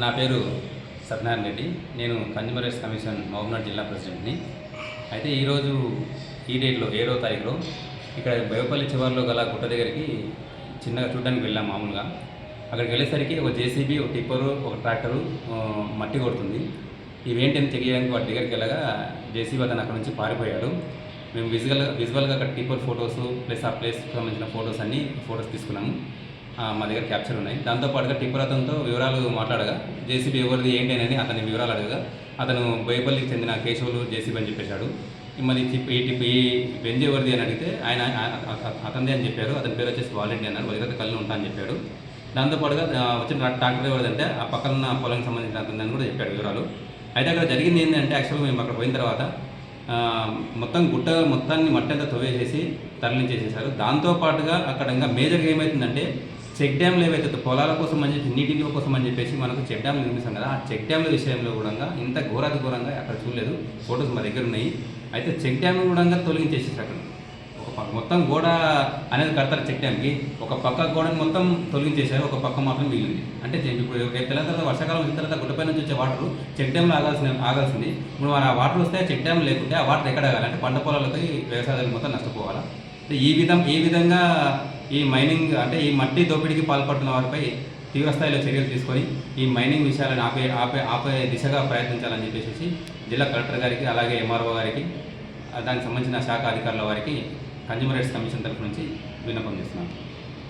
నా పేరు సత్యనారాయణ రెడ్డి. నేను కన్జ్యూమర్ రైట్స్ కమిషన్ మహబూబ్నగర్ జిల్లా ప్రెసిడెంట్ని. అయితే ఈరోజు ఈ డేట్లో 7వ తారీఖులో ఇక్కడ బయోపల్లి చివరిలో గల గుట్ట దగ్గరికి చిన్నగా చూడడానికి వెళ్ళాం మామూలుగా. అక్కడికి వెళ్ళేసరికి ఒక జేసీబీ, ఒక టిప్పరు, ఒక ట్రాక్టరు మట్టి కొడుతుంది. ఇవేంటని తెలియడానికి వాటి దగ్గరికి వెళ్ళగా జేసీబీ అతను అక్కడ నుంచి పారిపోయాడు. మేము విజువల్గా అక్కడ టిప్పర్ ఫొటోస్ ప్లస్ ఆ ప్లేస్కి సంబంధించిన ఫొటోస్ తీసుకున్నాము. మా దగ్గర క్యాప్చర్ ఉన్నాయి. దాంతోపాటుగా టిప్పర్ అతనితో వివరాలు మాట్లాడగా జేసీబీ ఎవరిది ఏంటి అని అతని వివరాలు అడగగా అతను బోయపల్లికి చెందిన కేశవులు జేసీబీ అని చెప్పేశాడు. మరి ఈ బెంజ్ ఎవరిది అని అడిగితే ఆయన అతనిదే అని చెప్పారు. అతని పేరు వచ్చేసి వాలెడ్డి అన్నారు. భద్రత కళ్ళు ఉంటా అని చెప్పాడు. దాంతోపాటుగా వచ్చిన ట్రాక్టర్ ఎవరిదంటే ఆ పక్కన పొలానికి సంబంధించిన అతని కూడా చెప్పాడు వివరాలు. అయితే అక్కడ జరిగింది ఏంటంటే యాక్చువల్గా మేము అక్కడ పోయిన తర్వాత మొత్తం గుట్ట మొత్తాన్ని మట్టి అంతా తవ్వేసేసి తరలించేసేసారు. దాంతోపాటుగా అక్కడ ఇంకా మేజర్గా ఏమవుతుందంటే చెక్ డ్యామ్లు ఏవైతే పొలాల కోసం అని చెప్పి నీటి నిల్వ కోసం అని చెప్పేసి మనకు చెక్ డ్యామ్లు నిర్మిస్తాం కదా, ఆ చెక్ డ్యామ్ల విషయంలో కూడా ఇంత ఘోరంగా అక్కడ చూడలేదు. ఫొటోస్ మా దగ్గర ఉన్నాయి. అయితే చెక్ డ్యామ్లు కూడా తొలగించేసేసి అక్కడ మొత్తం గోడ అనేది కడతారు. చెక్ డ్యామ్కి ఒక పక్క గోడని మొత్తం తొలగించేశారు, ఒక పక్క మాత్రం మిగిలింది. అంటే ఇప్పుడు రేపు తర్వాత వర్షాకాలం వచ్చిన తర్వాత గుట్టపై నుంచి వచ్చే వాటర్ చెక్ డ్యామ్లో ఆగాల్సింది. ఇప్పుడు మరి ఆ వాటర్ వస్తే చెక్ డ్యామ్ లేకుంటే ఆ వాటర్ ఎక్కడ ఆగాలంటే పంట పొలాలకి వ్యవసాయాలు మొత్తం నష్టపోవాలి. ఈ విధంగా ఈ మైనింగ్ అంటే ఈ మట్టి దోపిడీకి పాల్పడుతున్న వారిపై తీవ్రస్థాయిలో చర్యలు తీసుకొని ఈ మైనింగ్ విషయాలను ఆపే దిశగా ప్రయత్నించాలని చెప్పేసి జిల్లా కలెక్టర్ గారికి అలాగే ఎంఆర్ఓ గారికి దానికి సంబంధించిన శాఖ అధికారుల వారికి కన్జ్యూమర్ రైట్స్ కమిషన్ తరఫు నుంచి విన్నపం చేస్తున్నాను.